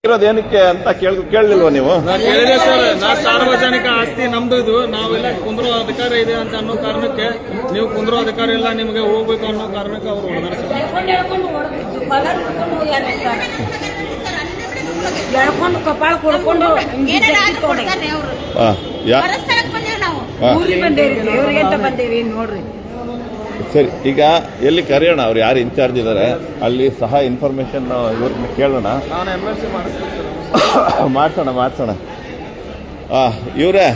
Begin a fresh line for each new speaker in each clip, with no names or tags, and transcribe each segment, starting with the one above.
ಇರೋದೇನಕ್ಕೆ ಅಂತ ಕೇಳಲಿಲ್ವಾ ನೀವು?
ಕೇಳಿದೆ ಸರ್. ಸಾರ್ವಜನಿಕ ಆಸ್ತಿ ನಮ್ದು ಇದು, ನಾವೆಲ್ಲ ಕುಂದ್ರೋ ಅಧಿಕಾರ ಇದೆ ಅಂತ ಅನ್ನೋ ಕಾರಣಕ್ಕೆ ನೀವು ಕುಂದ್ರೋ ಅಧಿಕಾರ ಇಲ್ಲ, ನಿಮಗೆ ಹೋಗ್ಬೇಕು ಅನ್ನೋ ಕಾರಣಕ್ಕೆ ಅವರು ಹೊಡೆದಾರೆ ಸರ್.
ಎಳ್ಕೊಂಡು ಕಪಾಳ ಕೊಡ್ಕೊಂಡು ಬಂದೇವಿ ನೋಡ್ರಿ.
ಸರಿ, ಈಗ ಎಲ್ಲಿ ಕರೆಯೋಣ? ಅವ್ರು ಯಾರು ಇನ್ಚಾರ್ಜ್ ಇದ್ದಾರೆ ಅಲ್ಲಿ ಸಹ ಇನ್ಫಾರ್ಮೇಶನ್ ಇವ್ರನ್ನ ಕೇಳೋಣ.
ನಾನು MLC
ಮಾಡ್ಸೋಣ. ಇವರೇ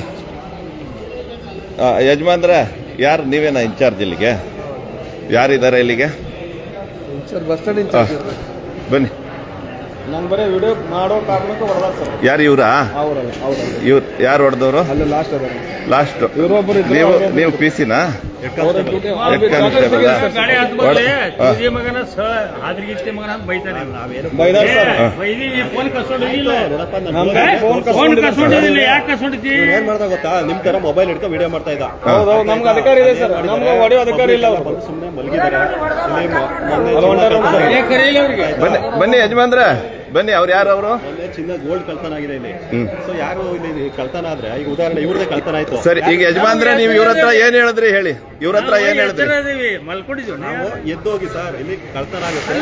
ಯಜಮಾನ್ರೆ, ಯಾರು ನೀವೇನಾ ಇನ್ಚಾರ್ಜ್ ಇಲ್ಲಿಗೆ? ಯಾರಿದ್ದಾರೆ ಇಲ್ಲಿಗೆ?
ಬಸ್ ಸ್ಟ್ಯಾಂಡ್ ಇನ್ಚಾರ್ಜ್
ಬನ್ನಿ.
ನಾನು ಬರೀ ವಿಡಿಯೋ ಮಾಡೋ ಕಾರಣಕ್ಕೆ ಹೊಡೆದಾರ ಸರ್.
ಯಾರು ಇವರಾ? ಇವ್ರು ಯಾರು ಹೊಡೆದವರು? ಲಾಸ್ಟ್ ನೀವು PC-ನಾ?
ಗೊತ್ತಾ, ನಿಮ್ ತರ ಮೊಬೈಲ್ ಹಿಡ್ಕೊಂಡು ವಿಡಿಯೋ ಮಾಡ್ತಾ ಇದ್ದ.
ನಮ್ಗೆ ಅಧಿಕಾರ ಇದೆ ಸರ್, ನಮ್ಗೆ ಹೊಡೆಯೋ ಅಧಿಕಾರ ಇಲ್ಲ.
ಸುಮ್ಮನೆ ಮಲಗಿದ್ದಾರೆ.
ಬನ್ನಿ ಯಜಮಾನ್ರೆ, ಬನ್ನಿ. ಅವ್ರು ಯಾರು? ಅವರು
ಚಿನ್ನ ಗೋಲ್ಡ್ ಕಳ್ತನ ಆಗಿದೆ ಇಲ್ಲಿ. ಸೊ ಯಾರು ಇಲ್ಲಿ ಕಳ್ತನ ಆದ್ರೆ, ಈಗ ಉದಾಹರಣೆ ಇವ್ರದೇ ಕಳ್ತನ ಆಯ್ತು.
ಸರಿ, ಈಗ ಯಜಮಾನ್ರೆ ನೀವು ಇವ್ರ ಹತ್ರ ಏನ್ ಹೇಳಿದ್ರಿ ಹೇಳಿ? ಇವ್ರ ಹತ್ರ ಏನ್ ಹೇಳಿದ್ರಿ?
ನಾವು ಎದ್ದೋಗಿ ಸರ್, ಇಲ್ಲಿ ಕಳ್ತನ ಆಗುತ್ತೆ.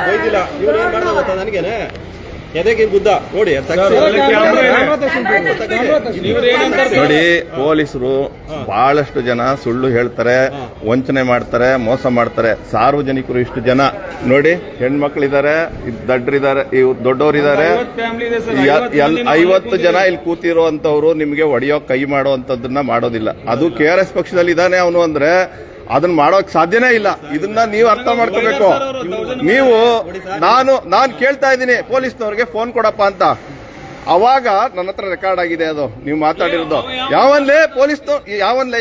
ಬೈದಿಲ್ಲ. ಇವ್ರು ಏನ್ ಮಾಡ್ದ ಗೊತ್ತಾ ನನಗೇನೆ, ಎದೆಗೆ ಗುದ್ದ ನೋಡಿ.
ನೋಡಿ, ಪೊಲೀಸರು ಬಹಳಷ್ಟು ಜನ ಸುಳ್ಳು ಹೇಳ್ತಾರೆ, ವಂಚನೆ ಮಾಡ್ತಾರೆ, ಮೋಸ ಮಾಡ್ತಾರೆ. ಸಾರ್ವಜನಿಕರು ಇಷ್ಟು ಜನ ನೋಡಿ, ಹೆಣ್ಮಕ್ಳಿದ್ದಾರೆ, ದಡ್ಡರಿದ್ದಾರೆ, ದೊಡ್ಡವರಿದ್ದಾರೆ, 50 ಜನ ಇಲ್ಲಿ ಕೂತಿರುವಂತವ್ರು ನಿಮ್ಗೆ ಹೊಡೆಯೋ ಕೈ ಮಾಡೋ ಅಂತದನ್ನ ಮಾಡೋದಿಲ್ಲ. ಅದು KRS ಪಕ್ಷದಲ್ಲಿ ಇದ್ದಾನೆ ಅವನು ಅಂದ್ರೆ ಅದನ್ನ ಮಾಡೋಕ್ ಸಾಧ್ಯನೇ ಇಲ್ಲ. ಇದನ್ನ ನೀವು ಅರ್ಥ ಮಾಡ್ಕೋಬೇಕು. ನೀವು ನಾನು ಕೇಳ್ತಾ ಇದ್ದೀನಿ ಪೊಲೀಸ್ನವ್ರಿಗೆ ಫೋನ್ ಕೊಡಪ್ಪ ಅಂತ. ಅವಾಗ ನನ್ನ ಹತ್ರ ರೆಕಾರ್ಡ್ ಆಗಿದೆ, ಅದು ನೀವು ಮಾತಾಡಿರೋದು.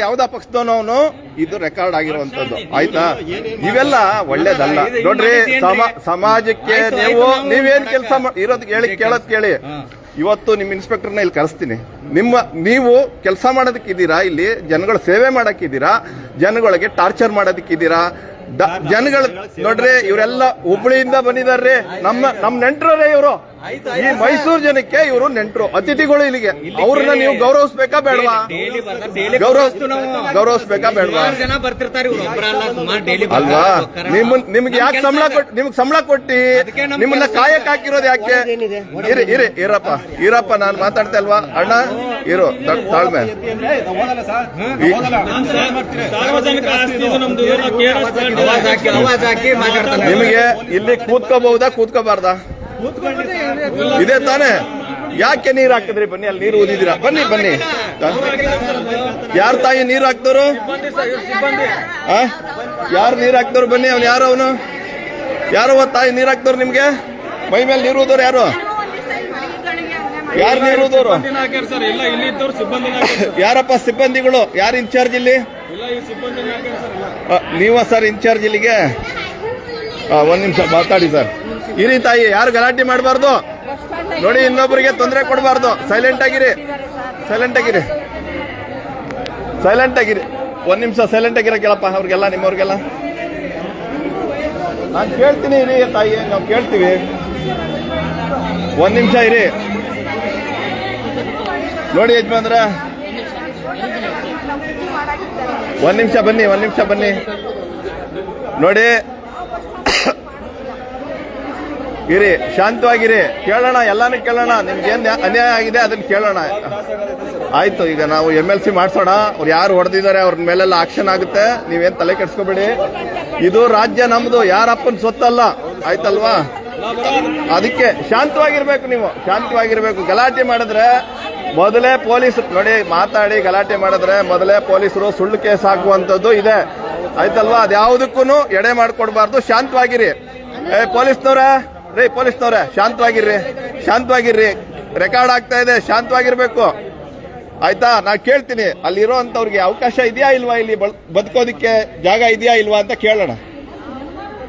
ಯಾವ್ದಾ ಪಕ್ಷದವನು ಅವನು, ಇದು ರೆಕಾರ್ಡ್ ಆಗಿರುವಂತದ್ದು. ಆಯ್ತಾ? ಇವೆಲ್ಲ ಒಳ್ಳೇದಲ್ಲ ನೋಡ್ರಿ. ಸಮಾಜಕ್ಕೆ ನೀವೇನ್ ಕೆಲಸ ಕೇಳೋದ್ ಕೇಳಿ. ಇವತ್ತು ನಿಮ್ಮ ಇನ್ಸ್ಪೆಕ್ಟರ್ನ ಇಲ್ಲಿ ಕರೆಸ್ತೀನಿ. ನೀವು ಕೆಲಸ ಮಾಡೋದಕ್ಕಿದ್ದೀರಾ, ಇಲ್ಲಿ ಜನಗಳ ಸೇವೆ ಮಾಡಕ್ಕಿದ್ದೀರಾ, ಜನಗಳಿಗೆ ಟಾರ್ಚರ್ ಮಾಡೋದಕ್ಕಿದ್ದೀರಾ? ಜನಗಳು ನೋಡ್ರಿ, ಇವರೆಲ್ಲ ಹುಬ್ಳಿಯಿಂದ ಬಂದಿದಾರ್ರಿ. ನಮ್ಮ ನೆಂಟ್ರೇ ಇವರು. ಈ ಮೈಸೂರು ಜನಕ್ಕೆ ಇವರು ನೆಂಟ್ರು, ಅತಿಥಿಗಳು ಇಲ್ಲಿಗೆ. ಅವ್ರನ್ನ ನೀವು ಗೌರವಿಸ್ಬೇಕಾ ಬೇಡವಾ? ಗೌರವಿಸ್ಬೇಕಾ ಬೇಡವಾ ಅಲ್ವಾ? ನಿಮ್ಗೆ ಯಾಕೆ ಸಂಬಳ ಕೊಟ್ಟಿ ನಿಮ್ಮನ್ನ ಕಾಯಕ್ ಹಾಕಿರೋದು ಯಾಕೆ? ಇರಪ್ಪ ನಾನು ಮಾತಾಡ್ತಾ ಇಲ್ವಾ ಅಣ್ಣ? ಇರು, ತಾಳ್ಮೆ. ನಿಮಗೆ ಇಲ್ಲಿ ಕೂತ್ಕೋಬಹುದಾ, ಕೂತ್ಕೋಬಾರ್ದಾ? ಇದೇ ತಾನೇ? ಯಾಕೆ ನೀರು ಹಾಕಿದ್ರಿ? ಬನ್ನಿ, ಅಲ್ಲಿ ನೀರು ಊದಿದ್ದೀರಾ. ಬನ್ನಿ. ಯಾರು ತಾಯಿ ನೀರು ಹಾಕ್ತವ್ರು? ಯಾರು ನೀರು ಹಾಕ್ತವ್ರು? ಬನ್ನಿ. ಅವನು ಯಾರು ತಾಯಿ ನೀರು ಹಾಕ್ತವ್ರು? ನಿಮ್ಗೆ ಮೈ ಮೇಲೆ ನೀರು ಊದೋರು ಯಾರು? ಯಾರು ನೀರು ಊದೋರು? ಯಾರಪ್ಪ ಸಿಬ್ಬಂದಿಗಳು? ಯಾರು ಇನ್ಚಾರ್ಜ್ ಇಲ್ಲಿ? ನೀವ ಸರ್ ಇನ್ಚಾರ್ಜ್ ಇಲ್ಲಿಗೆ? ಒಂದ್ ನಿಮಿಷ ಮಾತಾಡಿ ಸರ್. ಇರಿ ತಾಯಿ, ಯಾರು ಗಲಾಟೆ ಮಾಡಬಾರ್ದು ನೋಡಿ, ಇನ್ನೊಬ್ಬರಿಗೆ ತೊಂದರೆ ಕೊಡಬಾರ್ದು. ಸೈಲೆಂಟ್ ಆಗಿರಿ. ಒಂದ್ ನಿಮಿಷ ಸೈಲೆಂಟ್ ಆಗಿರೋ ಕೇಳಪ್ಪ ಅವ್ರಿಗೆಲ್ಲ, ನಿಮ್ಮವ್ರಿಗೆಲ್ಲ ನಾನು ಕೇಳ್ತೀನಿ. ಇರಿ ತಾಯಿ, ನಾವು ಕೇಳ್ತೀವಿ. ಒಂದ್ ನಿಮಿಷ ಇರಿ ನೋಡಿ ಯಜಮಾನ್ರ. ಒಂದ್ ನಿಮಿಷ ಬನ್ನಿ ನೋಡಿ. ಇರಿ, ಶಾಂತವಾಗಿರಿ. ಕೇಳೋಣ, ಎಲ್ಲಾನು ಕೇಳೋಣ. ನಿಮ್ಗೆ ಏನ್ ಅನ್ಯಾಯ ಆಗಿದೆ ಅದನ್ನ ಕೇಳೋಣ. ಆಯ್ತು, ಈಗ ನಾವು MLC ಮಾಡ್ಸೋಣ. ಅವ್ರು ಯಾರು ಹೊಡೆದಿದ್ದಾರೆ ಅವ್ರ ಮೇಲೆಲ್ಲ ಆಕ್ಷನ್ ಆಗುತ್ತೆ. ನೀವೇನ್ ತಲೆ ಕೆಡ್ಸ್ಕೊಬೇಡಿ. ಇದು ರಾಜ್ಯ ನಮ್ದು, ಯಾರಪ್ಪನ ಸೊತ್ತಲ್ಲ. ಆಯ್ತಲ್ವಾ? ಅದಕ್ಕೆ ಶಾಂತವಾಗಿರ್ಬೇಕು. ನೀವು ಶಾಂತವಾಗಿರ್ಬೇಕು. ಗಲಾಟೆ ಮಾಡಿದ್ರೆ ಮೊದಲೇ ಪೊಲೀಸ್ ನೋಡಿ, ಮಾತಾಡಿ ಗಲಾಟೆ ಮಾಡಿದ್ರೆ ಮೊದಲೇ ಪೊಲೀಸರು ಸುಳ್ಳು ಕೇಸ್ ಹಾಕುವಂತದ್ದು ಇದೆ. ಆಯ್ತಲ್ವಾ? ಅದ್ಯಾವುದಕ್ಕೂ ಎಡೆ ಮಾಡ್ಕೊಡ್ಬಾರ್ದು. ಶಾಂತವಾಗಿರಿ. ಪೊಲೀಸ್ನವ್ರೆ ಶಾಂತವಾಗಿರ್ರಿ. ರೆಕಾರ್ಡ್ ಆಗ್ತಾ ಇದೆ, ಶಾಂತವಾಗಿರ್ಬೇಕು. ಆಯ್ತಾ? ನಾ ಕೇಳ್ತೀನಿ, ಅಲ್ಲಿರೋ ಅಂತವ್ರಿಗೆ ಅವಕಾಶ ಇದೆಯಾ ಇಲ್ವಾ, ಇಲ್ಲಿ ಬದುಕೋದಿಕ್ಕೆ ಜಾಗ ಇದೆಯಾ ಇಲ್ವಾ ಅಂತ ಕೇಳೋಣ.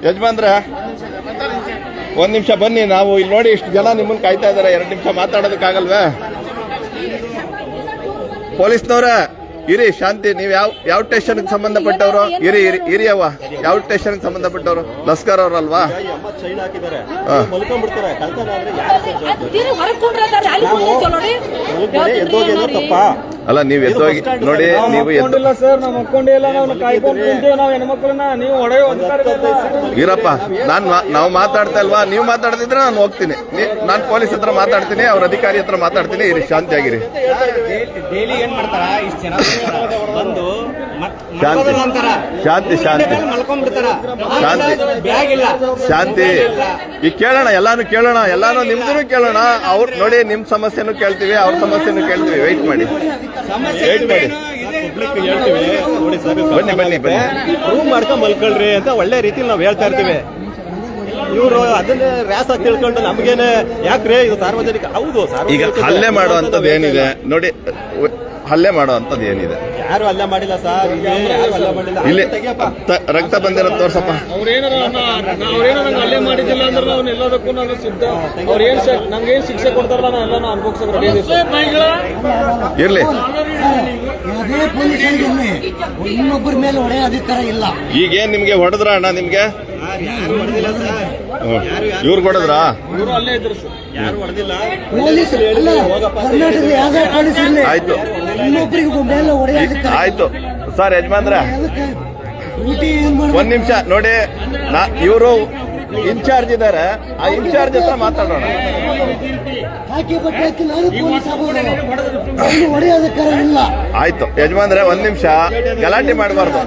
ಯಜಮಾನ್ರೆ ಒಂದ್ ನಿಮಿಷ ಬನ್ನಿ. ನಾವು ಇಲ್ಲಿ ನೋಡಿ, ಇಷ್ಟು ಜನ ನಿಮ್ಮನ್ನ ಕಾಯ್ತಾ ಇದಾರೆ. 2 ನಿಮಿಷ ಮಾತಾಡೋದಕ್ಕಾಗಲ್ವೇ? ಪೊಲೀಸ್ನವ್ರೆ ಇರಿ ಶಾಂತಿ, ನೀವು ಯಾವ ಸ್ಟೇಷನ್ಗೆ ಸಂಬಂಧಪಟ್ಟವರು? ಇರಿ ಅವ್ವ, ಯಾವ ಸ್ಟೇಷನ್ಗೆ ಸಂಬಂಧಪಟ್ಟವರು? ಲಸ್ಕರ್ ಅವ್ರಲ್ವಾ?
ಈ ಅಮ್ಮ ಚೈನ್ ಹಾಕಿದ್ದಾರೆ, ಮಲ್ಕೊಂಡ್ಬಿಡ್ತಾರೆ. ಕಳ್ತನ ಆದ್ರೆ ಯಾರು ಸರ್ ಜವಾಬ್ದಾರಿ? ಎದ್ದೋಗಿ ಏನೋ ತಪ್ಪಾ?
ಅಲ್ಲ, ನೀವು ಎದ್ದೋಗಿ ನೋಡಿ, ನೀವು
ಮಕ್ಕೊಂಡಿಲ್ಲ ಸರ್, ನಾವು ಮಕ್ಕೊಂಡಿಲ್ಲ, ನಾವು ಕಾಯ್ಕೊಂಡು ಕುಂತೀವಿ. ನಾವು ಹೆಣ್ಮಕ್ಳನ್ನ ನೀವು ಹೊಡೆಯೋ ಅಧಿಕಾರ ಇಲ್ಲ.
ಇರಪ್ಪ, ನಾವು ಮಾತಾಡ್ತಾ ಇಲ್ವಾ? ನೀವು ಮಾತಾಡ್ತಿದ್ರೆ ನಾನು ಹೋಗ್ತೀನಿ. ನಾನು ಪೊಲೀಸ್ ಹತ್ರ ಮಾತಾಡ್ತೀನಿ, ಅವ್ರ ಅಧಿಕಾರಿ ಹತ್ರ ಮಾತಾಡ್ತೀನಿ. ಇರಿ, ಶಾಂತಿಯಾಗಿರಿ.
ಡೈಲಿ ಏನ್ ಮಾಡ್ತಾರ? ಇಷ್ಟು ಜನ ಬಂದು
ಶಾಂತಿ ಶಾಂತಿ
ಮಲ್ಕೊಂಡ್ಬಿಡ್ತಾರ.
ಶಾಂತಿ
ಬ್ಯಾಗ್ ಇಲ್ಲ,
ಶಾಂತಿ. ಈಗ ಕೇಳೋಣ, ಎಲ್ಲಾನು ನಿಮ್ದು ಕೇಳೋಣ. ಅವ್ರು ನೋಡಿ, ನಿಮ್ ಸಮಸ್ಯೆನೂ ಕೇಳ್ತೀವಿ, ಅವ್ರ ಸಮಸ್ಯೆನೂ ಕೇಳ್ತೀವಿ. ವೆಯ್ಟ್ ಮಾಡಿ.
ಪಬ್ಲಿಕ್ ಹೇಳ್ತೀವಿ ನೋಡಿ ಸರ್,
ಬನ್ನಿ.
ರೂಮ್ ಮಾಡ್ಕೊಂಡ್ ಮಲ್ಕೊಳ್ರಿ ಅಂತ ಒಳ್ಳೆ ರೀತಿಲಿ ನಾವು ಹೇಳ್ತಾ ಇರ್ತೀವಿ. ಇವರು ಅದನ್ನೇ ರ್ಯಾಸ ತಿಳ್ಕೊಂಡು ನಮ್ಗೇನೆ ಯಾಕ್ರೆ ಇದು ಸಾರ್ವಜನಿಕ. ಹೌದು,
ಈಗ ಹಲ್ಲೆ ಮಾಡುವಂಥದ್ದು ಏನಿದೆ ನೋಡಿ, ಹಲ್ಲೆ ಮಾಡುವಂಥದ್ದು ಏನಿದೆ?
ಯಾರು ಹಲ್ಲೆ ಮಾಡಿಲ್ಲ ಸರ್, ಯಾರು ಹಲ್ಲೆ ಮಾಡಿಲ್ಲ.
ಇಲ್ಲಿ
ತೆಗಿಯಪ್ಪ,
ರಕ್ತ ಬಂದಿರೋದು ತೋರ್ಸಪ್ಪ.
ಅವ್ರೇನಾರ ನಂಗೆ ಅಲ್ಲೇ ಮಾಡಿದ್ದಿಲ್ಲ ಅಂದ್ರೆ ನಾವು ಎಲ್ಲದಕ್ಕೂ ನಾನು ಸಿದ್ಧ. ಅವ್ರೇನ್ ನಮ್ಗೇನ್ ಶಿಕ್ಷೆ ಕೊಡ್ತಾರಲ್ಲ, ನಾವು ಎಲ್ಲ ಅನ್ಭೋಗ್ಸಕ್ ರೆಡಿ ಇದೀವಿ.
ಇರ್ಲಿ,
ಅದೇ ಪೊಲೀಸರಿಗೆ ಇನ್ನೊಬ್ಬರ ಮೇಲೆ ಹೊಡೆಯೋ ಅಧಿಕಾರ ಇಲ್ಲ.
ಈಗೇನ್ ನಿಮ್ಗೆ ಹೊಡೆದ್ರ ಅಣ್ಣ? ನಿಮ್ಗೆ
ಯಾರು ಹೊಡೆದಿಲ್ಲ ಸರ್,
ಇವ್ರು ಹೊಡೆದ್ರಾ?
ಇವರು ಅಲ್ಲೇ ಇದ್ರು ಸರ್.
ಯಾರು ಹೊಡೆದಿಲ್ಲ.
ಪೊಲೀಸ್ ಅಲ್ಲ, ಕರ್ನಾಟಕದ ಯಾವುದೇ ಪೊಲೀಸ್ ಇರಲಿ,
ಆಯ್ತು
ಇನ್ನೊಬ್ಬರಿಗೆ ಮೇಲೆ ಹೊಡೆಯೋ ಅಧಿಕಾರ
ಆಯ್ತು ಸರ್. ಯಜಮಾನ್ರ,
ಅದಕ್ಕೆ ಡ್ಯೂಟಿ ಏನ್ ಮಾಡ್ಬೇಕು?
ಒಂದ್ ನಿಮಿಷ ನೋಡಿ, ಇವರು ಇನ್ಚಾರ್ಜ್ ಇದಾರೆ, ಆ ಇನ್ಚಾರ್ಜ್ ಹತ್ರ ಮಾತಾಡೋಣ.
ಹಾಕಿ ಬಟ್ಟೆ ಹಾಕಿ ನಾನು ಪೊಲೀಸ್ ಆಗೋದು, ಇನ್ನು ಹೊಡೆಯೋ ಅಧಿಕಾರ ಇಲ್ಲ.
ಆಯ್ತು ಯಜಮಾನ್ರೆ, ಒಂದ್ ನಿಮಿಷ ಗಲಾಟೆ ಮಾಡಬಾರ್ದು.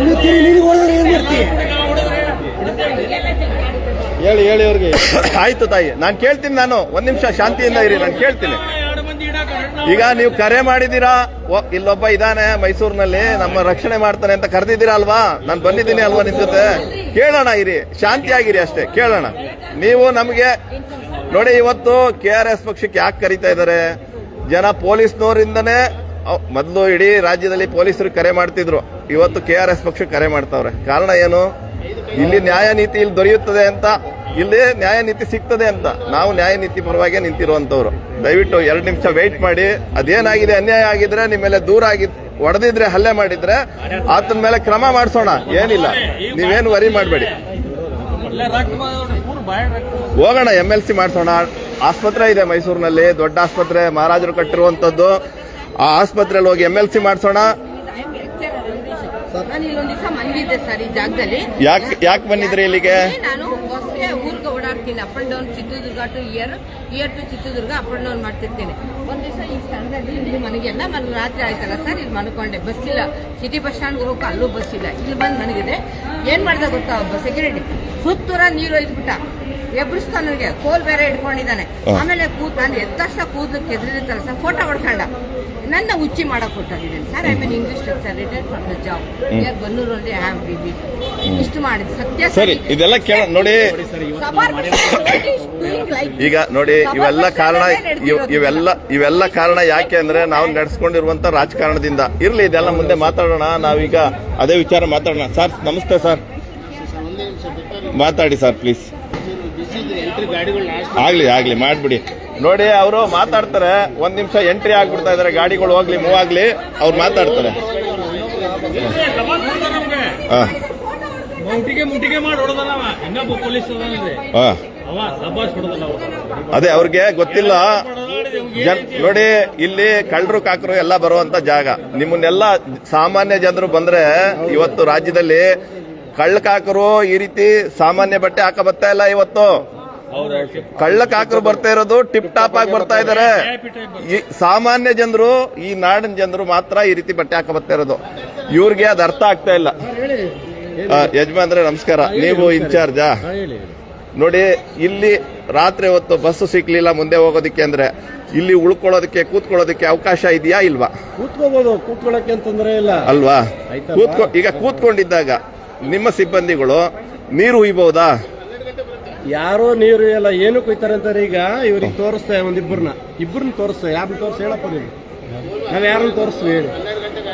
ನಿನಗೆ ಹೊಡೆದ್ರೆ ಏನ್ ಮಾಡ್ತೀವಿ?
ಹೇಳಿ ಅವ್ರಿಗೆ.
ಆಯ್ತು ತಾಯಿ, ನಾನು ಕೇಳ್ತೀನಿ. ಒಂದ್ ನಿಮಿಷ ಶಾಂತಿಯಿಂದ ಇರಿ, ನಾನು ಕೇಳ್ತೀನಿ. ಈಗ ನೀವು ಕರೆ ಮಾಡಿದೀರಾ, ಇಲ್ಲೊಬ್ಬ ಇದಾನೆ ಮೈಸೂರಿನಲ್ಲಿ, ನಮ್ಮ ರಕ್ಷಣೆ ಮಾಡ್ತಾನೆ ಅಂತ ಕರೆದಿದ್ದೀರಾ ಅಲ್ವಾ? ನಾನು ಬಂದಿದ್ದೀನಿ ಅಲ್ವಾ ನಿಮ್ ಜೊತೆ? ಕೇಳೋಣ, ಇರಿ, ಶಾಂತಿಯಾಗಿರಿ ಅಷ್ಟೇ, ಕೇಳೋಣ. ನೀವು ನಮಗೆ ನೋಡಿ, ಇವತ್ತು KRS ಪಕ್ಷಕ್ಕೆ ಯಾಕೆ ಕರೀತಾ ಇದ್ದಾರೆ ಜನ? ಪೊಲೀಸ್ನವರಿಂದನೇ ಮೊದಲು ಇಡೀ ರಾಜ್ಯದಲ್ಲಿ ಪೊಲೀಸರು ಕರೆ ಮಾಡ್ತಿದ್ರು, ಇವತ್ತು KRS ಪಕ್ಷಕ್ಕೆ ಕರೆ ಮಾಡ್ತಾವ್ರೆ. ಕಾರಣ ಏನು? ಇಲ್ಲಿ ನ್ಯಾಯ ನೀತಿ ಇಲ್ಲಿ ದೊರೆಯುತ್ತದೆ ಅಂತ, ಇಲ್ಲಿ ನ್ಯಾಯ ನೀತಿ ಸಿಗ್ತದೆ ಅಂತ. ನಾವು ನ್ಯಾಯ ನೀತಿ ಪರವಾಗಿ ನಿಂತಿರುವಂತವ್ರು. ದಯವಿಟ್ಟು 2 ನಿಮಿಷ ವೆಯ್ಟ್ ಮಾಡಿ. ಅದೇನಾಗಿದೆ, ಅನ್ಯಾಯ ಆಗಿದ್ರೆ, ನಿಮ್ಮ ಮೇಲೆ ದೂರ ಹೊಡೆದಿದ್ರೆ, ಹಲ್ಲೆ ಮಾಡಿದ್ರೆ ಆತನ ಮೇಲೆ ಕ್ರಮ ಮಾಡಿಸೋಣ. ಏನಿಲ್ಲ, ನೀವೇನು ವರಿ ಮಾಡಬೇಡಿ. ಹೋಗೋಣ, MLC ಮಾಡಿಸೋಣ. ಆಸ್ಪತ್ರೆ ಇದೆ ಮೈಸೂರಿನಲ್ಲಿ, ದೊಡ್ಡ ಆಸ್ಪತ್ರೆ, ಮಹಾರಾಜರು ಕಟ್ಟಿರುವಂತದ್ದು. ಆ ಆಸ್ಪತ್ರೆಯಲ್ಲಿ ಹೋಗಿ MLC ಮಾಡಿಸೋಣ.
ನಾನು ಇಲ್ಲೊಂದ್ ದಿವಸ ಮಲಗಿದ್ದೆ ಸರ್ ಈ ಜಾಗದಲ್ಲಿ.
ಯಾಕೆ ಬಂದಿದ್ರಿ ಇಲ್ಲಿಗೆ?
ನಾನು ಹೊಸಗೆ ಊರಿಗೆ ಓಡಾಡ್ತೀನಿ, up and down Chitradurga to ಇಯರ್ to Chitradurga up and down ಮಾಡ್ತಿರ್ತೀನಿ. ಒಂದ್ ದಿವಸ ಈ ಸ್ಥಳದಲ್ಲಿ ಇಲ್ಲಿ ಮನೆಗೆಲ್ಲ ರಾತ್ರಿ ಆಯ್ತಲ್ಲ ಸರ್, ಇಲ್ಲಿ ಮನ್ಕೊಂಡೆ. ಬಸ್ ಇಲ್ಲ, ಸಿಟಿ ಬಸ್ ಸ್ಟ್ಯಾಂಡ್ ಹೋಗಕ್ಕೆ ಅಲ್ಲೂ ಬಸ್ ಇಲ್ಲ. ಇಲ್ಲಿ ಬಂದು ಮನಗಿದೆ. ಏನ್ ಮಾಡ್ದೆ ಗೊತ್ತಾ, ಒಬ್ಬ ಸೆಕ್ಯೂರಿಟಿ ಸುತ್ತೂರ ನೀರು ಒಯ್ದ್ಬಿಟ್ಟ, ಎಬ್ಬಿಸ್ತಾ ನನಗೆ ಕೋಲ್ ಬೇರೆ ಇಟ್ಕೊಂಡಿದ್ದಾನೆ. ಆಮೇಲೆ ನಾನು ಎತ್ತಷ್ಟ ಕೂದಲಕ್ಕೆ ಎದುರಿರ್ತಾರೆ ಸರ್, ಫೋಟೋ ಹೊಡ್ಕೊಂಡ ನನ್ನ ಹುಚ್ಚಿ ಮಾಡಕ್ ಕೊಟ್ಟಿದ್ದೀನಿ sir. I mean English lecture, retired from the job near ಬನ್ನೂರಲ್ಲಿ. ಐ ಹ್ಯಾವ್ ಬಿಬಿ ಇಷ್ಟು ಮಾಡಿದ್ ಸತ್ಯ
ಸರಿ. ಇದೆಲ್ಲ ಕೇಳ ನೋಡಿ, ಈಗ ನೋಡಿ, ಇವೆಲ್ಲ ಕಾರಣ ಯಾಕೆ ಅಂದ್ರೆ ನಾವು ನಡೆಸ್ಕೊಂಡಿರುವಂತ ರಾಜಕಾರಣದಿಂದ. ಇರ್ಲಿ, ಇದೆಲ್ಲ ಮುಂದೆ ಮಾತಾಡೋಣ. ನಾವೀಗ ಅದೇ ವಿಚಾರ ಮಾತಾಡೋಣ. ಸರ್ ನಮಸ್ತೆ ಸರ್, ಮಾತಾಡಿ ಸರ್ ಪ್ಲೀಸ್. ಆಗ್ಲಿ ಮಾಡ್ಬಿಡಿ. ನೋಡಿ, ಅವರು ಮಾತಾಡ್ತಾರೆ. 1 ನಿಮಿಷ ಎಂಟ್ರಿ ಆಗ್ಬಿಡ್ತಾ ಇದಾರೆ, ಗಾಡಿಗಳು ಹೋಗ್ಲಿ, ಮೂವ್ ಆಗ್ಲಿ, ಅವ್ರು ಮಾತಾಡ್ತಾರೆ. ಅದೇ ಅವ್ರಿಗೆ ಗೊತ್ತಿಲ್ಲ. ನೋಡಿ, ಇಲ್ಲಿ ಕಳ್ಳರು ಕಾಕರು ಎಲ್ಲ ಬರುವಂತ ಜಾಗ. ನಿಮ್ಮನ್ನೆಲ್ಲ ಸಾಮಾನ್ಯ ಜನರು ಬಂದ್ರೆ, ಇವತ್ತು ರಾಜ್ಯದಲ್ಲಿ ಕಳ್ಳ ಕಾಕರು ಈ ರೀತಿ ಸಾಮಾನ್ಯ ಬಟ್ಟೆ ಹಾಕ ಬರ್ತಾ ಇಲ್ಲ. ಇವತ್ತು ಕಳ್ಳ ಕಾಕರು ಬರ್ತಾ ಇರೋದು ಟಿಪ್ ಟಾಪ್ ಆಗಿ ಬರ್ತಾ ಇದಾರೆ. ಈ ಸಾಮಾನ್ಯ ಜನರು, ಈ ನಾಡಿನ ಜನರು ಮಾತ್ರ ಈ ರೀತಿ ಬಟ್ಟೆ ಹಾಕ ಬರ್ತಾ ಇರೋದು. ಇವ್ರಿಗೆ ಅದು ಅರ್ಥ ಆಗ್ತಾ ಇಲ್ಲ. ಯಜಮಾನ್ರೆ ನಮಸ್ಕಾರ, ನೀವು ಇನ್ಚಾರ್ಜಾ? ನೋಡಿ, ಇಲ್ಲಿ ರಾತ್ರಿ ಹೊತ್ತು ಬಸ್ ಸಿಕ್ಲಿಲ್ಲ ಮುಂದೆ ಹೋಗೋದಕ್ಕೆ ಅಂದ್ರೆ, ಇಲ್ಲಿ ಉಳ್ಕೊಳ್ಳೋದಕ್ಕೆ ಕೂತ್ಕೊಳ್ಳೋದಕ್ಕೆ ಅವಕಾಶ ಇದೆಯಾ ಇಲ್ವಾ?
ಕೂತ್ಕೋಬಹುದು, ಕೂತ್ಕೊಳ್ಳಕ್ಕೆ ಅಂತಂದ್ರೆ ಇಲ್ಲ
ಅಲ್ವಾ? ಈಗ ಕೂತ್ಕೊಂಡಿದ್ದಾಗ ನಿಮ್ಮ ಸಿಬ್ಬಂದಿಗಳು ನೀರು ಹುಯ್ಬಹುದಾ?
ಯಾರೋ ನೀರು ಎಲ್ಲ ಏನು ಕೊಯ್ತಾರೆ ಅಂತಾರೆ. ಈಗ ಇವ್ರಿಗೆ ತೋರಿಸ್ತಾ ಇಬ್ಬರನ್ನ ತೋರಿಸ್ತಾ, ಯಾರನ್ನ ತೋರಿಸ್ ಹೇಳಪ್ಪ ನೀವು? ನಾವ್ ಯಾರನ್ನ ತೋರಿಸ್ತೀವಿ ಹೇಳಿ?